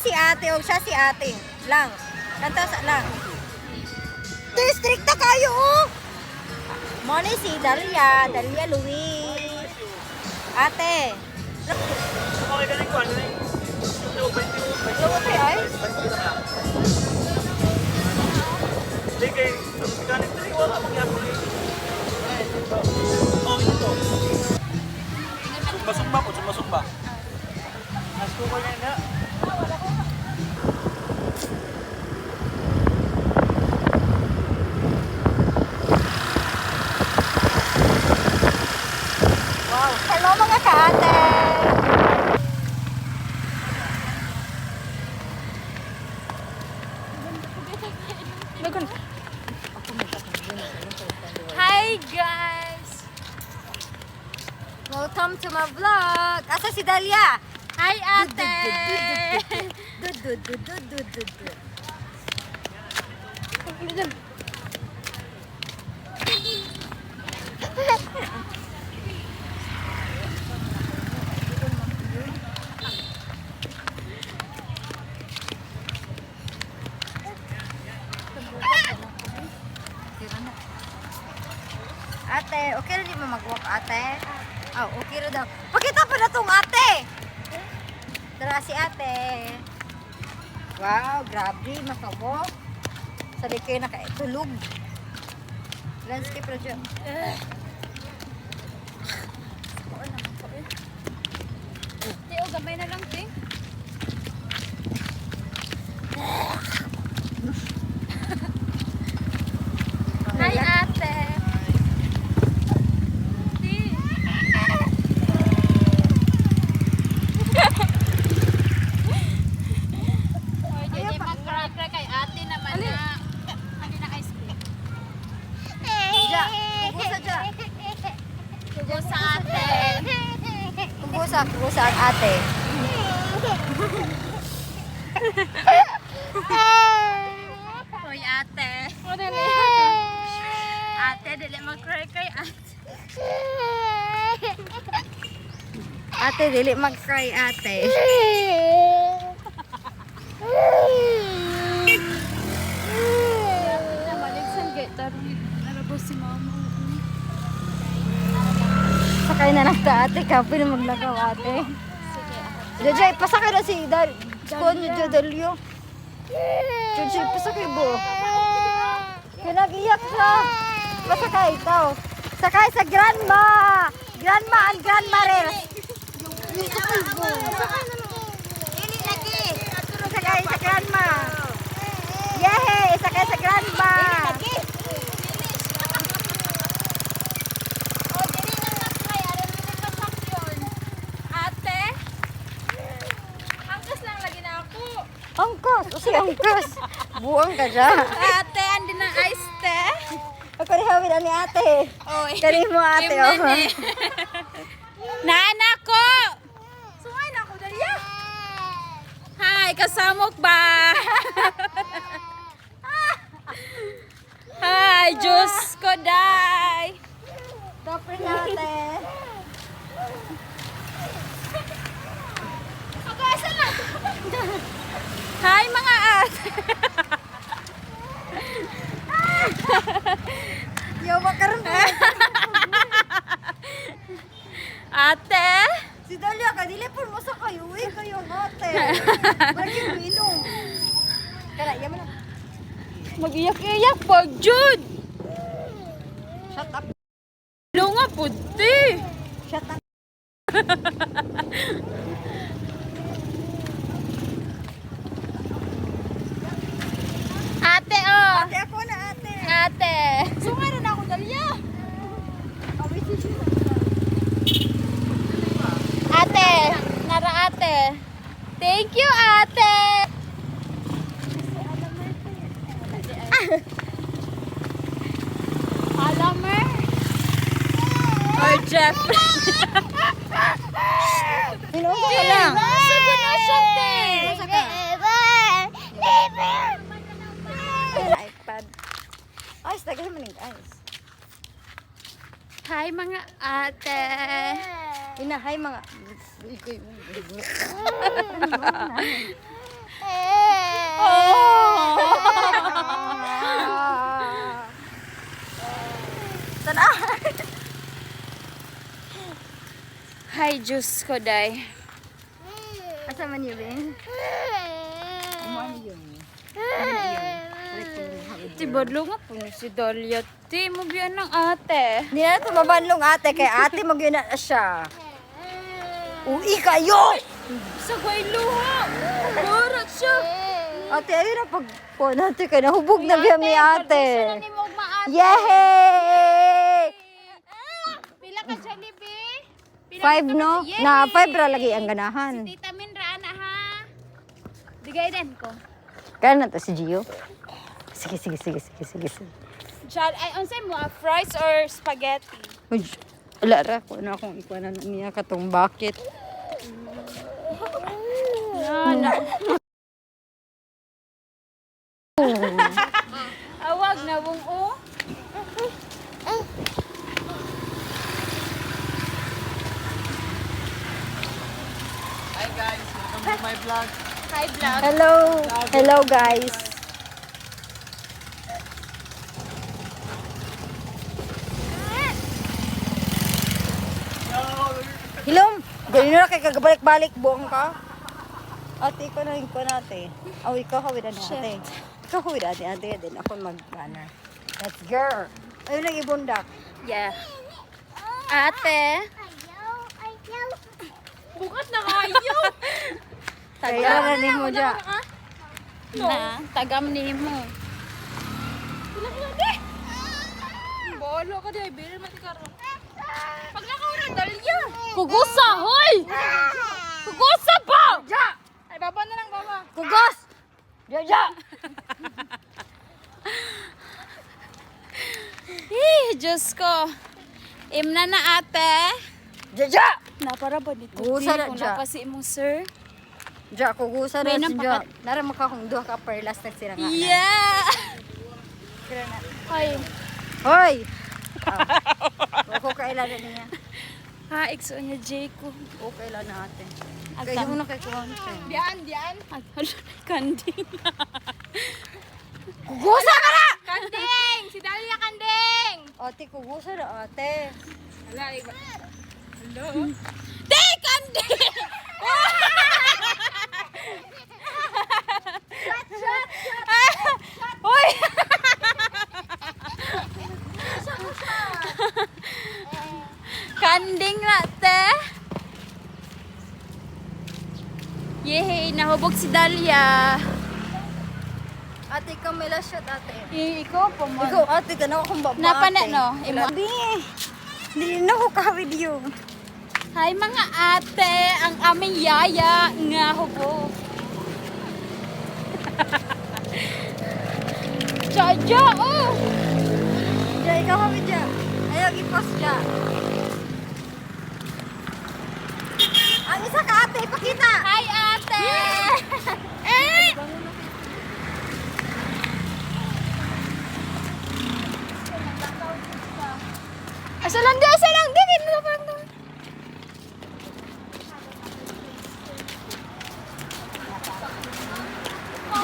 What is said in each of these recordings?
si ate o siya si ate lang. Kanto sa lang. District na kayo oh. Mo ni si Dalia Louis. Ate. Okay ka rin ko, ano rin? Luwa kayo ay? Hindi kay, mechanic na rin, wala magyapon rin. Oh, ito. Sumba-sumba po, sumba-sumba. Asko ko niya na. Wow. Hello mga kaate. Hi guys! Welcome to my vlog! Asa si Dalia? Hi ate! Ate, okay rin di mo mag-walk ate? Oh, okay rin daw. Pakita pa na tong ate! Tara si ate. Wow, grabe, makawalk. Sabi kayo nakaitulog. Landscape na dyan. Teo, gamay na lang, te. Hi, ate. Hoy, hindi mag-crack kay ate naman na. Hindi na ice cream. Ja, kugusa dyan. Tugo sa ate. Kugusa ang ate. Hoy, ate. Ate, dili mag-crack kay ate. Ate, dili mag-cry ate. Namaligsan kay Tarulit. Narabos si mama. Sakay na lang ta ate, kapoy na maglagaw ate. Jajay, pasakay na si Kon ni Jodolyo. Jajay, pasakay bo. Kinag-iyak siya. Pasakay ikaw. Sakay sa grandma. Grandma and grandmother. Sakay bo. Ini lagi. Sakay sa grandma. Yehey, sakay sa grandma. Ate? Angkas lang lagi na ako. Angkas, o si angkas. Buang ka dyan. Ate, andi na ice te. Ako rin hawin ni ate. Oy. Kari mo ate. Oh. Nana ko! Sungay na ako, Dalia. Hi, kasamok ba? Hi, Diyos ko, day. Kapre nga ate. Pag-asa lang. Hi, mga ate. Yawa ka rin. Ate? Si Dalia ka, dili po mo sa kayo. Uy, kayo ate. Bagi mo inom. Kala, yaman na. Mag-iyak-iyak pag Jud. Shut up. Lunga, puti. Shut up. Ate, oh. Ate ako na ate. Ate. Sungay na ako, Dalia. Away si siya. Ate. Nara, ate. Thank you, ate. Alamer. Or Jeff. Inuupo ka lang. Sabi na siya, te. iPad. Ay, tagay mo ng guys. Hi, mga ate. Inahay mga... Ay, Diyos ko, day. Asa man yun, eh? Umano yun. Tibadlo nga po ni si Dalia. Ti, mo biyan ng ate. Hindi na ito mabanlong ate, kay ate magyuna na siya. Uwi kayo! Sa gway luha. Barat siya. Ate, ayun na pagpo natin kay nahubog na biya mi ate. Gusto na ni mo maate. Yehey! Pila ka siya, Libi? 5 no? Na 5 ra lagi ang ganahan. Tita Minra, ana ha. Bigay din ko. Kaya na to si Gio. Sige. Chal, ay, unsay mo, fries or spaghetti? Uy, wala ra ko na akong ikuanan niya katong bucket. Na. Awag na wong o. Hi guys, welcome to my vlog. Hi, vlog. Hello guys. Hilom, ganyan na kay kagabalik-balik buong ka. Ate, ikaw na rin ko natin. Oh, ikaw hawid na ate. Ikaw hawid ate, din ako mag-runner. Let's go. Ayun ang ibundak. Yeah. Ate. Bukas na kayo. Kaya na rin mo dyan. Na, tagam ni mo. Bolo ka di, bilin mati karon. Pag nakauran, Dalia. Kugusa, hoy! Kugusa pa! Ja! Ay, baba na lang, baba. Kugos! Ja! Diyos ko. Imna na ate. Ja! Napara ba dito? Gusa na Kung dya. napasi mo, sir. Ja, kugusa na May si Ja. nampakat- Nara makakong duha ka perlas na sila nga. Yeah! Ay, Hoy! Ako kailan na niya. ha, ikso niya, Jayco. Okay lang natin. Agtam. Kaya mo na kay content. Diyan. Kanding. Kugusa ka na! Kanding! Si Dalia Kanding! Ate, kugusa na ate. Hala, iba. Hello? Te, Kanding! Uy! Kanding na, te. Yehey, nahubog si Dalia. Ate, ikaw may last shot ate. Ikaw po mo. Ikaw ate, ganaw akong baba Napana, ate. no? Imo- Grabe. Dili na ko ka-with you. Hi mga ate, ang aming yaya nga hubog. Jaja, oh! Ja, ikaw kami Ja. Ayaw, i-post Ja. Ang isa ka ate, ipakita. Hi ate! Eh! Asa lang di, asa lang di!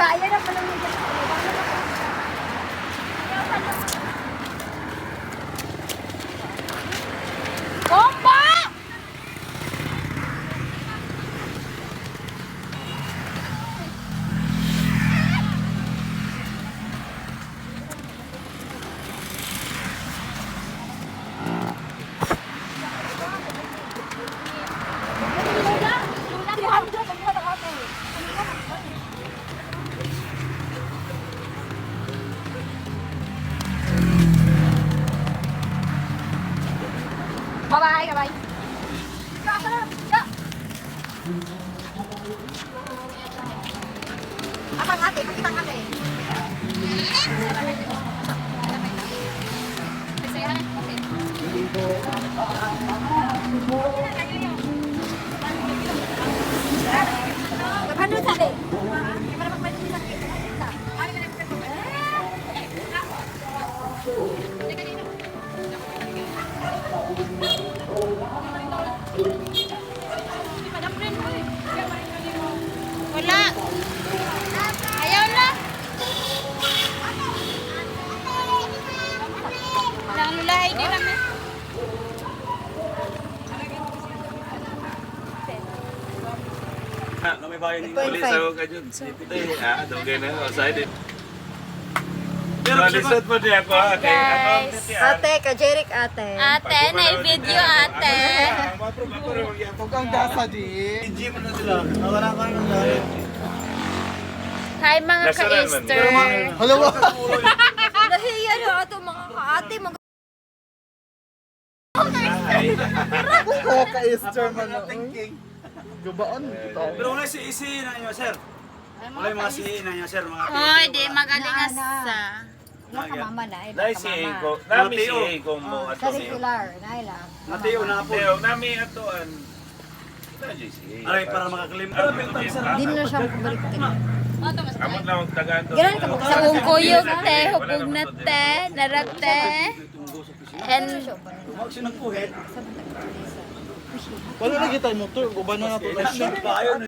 Ja, ayan na pala mo dyan. Bomba! Bye-bye, bye-bye. Akang ate, pakita ang ate. Ano tadi? Wala. Ayaw na. Nang lulahay din namin. Na may bayan ni. 8.5. Ulit sa ka dyan. Dugay na ako. Excited. Pero Lisod po niya ako. Okay. Guys. Ate, ka Jeric ate. Ate, na-video ate. Huwag kang dasa di. Gym na sila. Nawala ka ng lahat. Hi mga Nasaran man. ka-Easter. Halawa. Nahiya na ato mga kaate. Ako ka-Easter man. Gabaon. Pero wala si isi na niyo, sir. Wala yung mga si na niyo, sir. Mga Hoy, di magaling sa. Ilang ka mama na, ilang Dahil ka si mama. Ego. Nami si Ego mo. Oh, Ato sa niyo. regular, nailang. Mateo na po. Pero nami atoan. Dahil si Ego. Aray, para makaklaim. Pero pintan, sir. Di na siya balik din. Amot lang ang tagaan to. Giran ka mo Sa kung kuyog te, hupog na te, narag te. And Huwag siya nagpuhit. Wala lagi tayo motor. Guban na nato. Ba, ayun.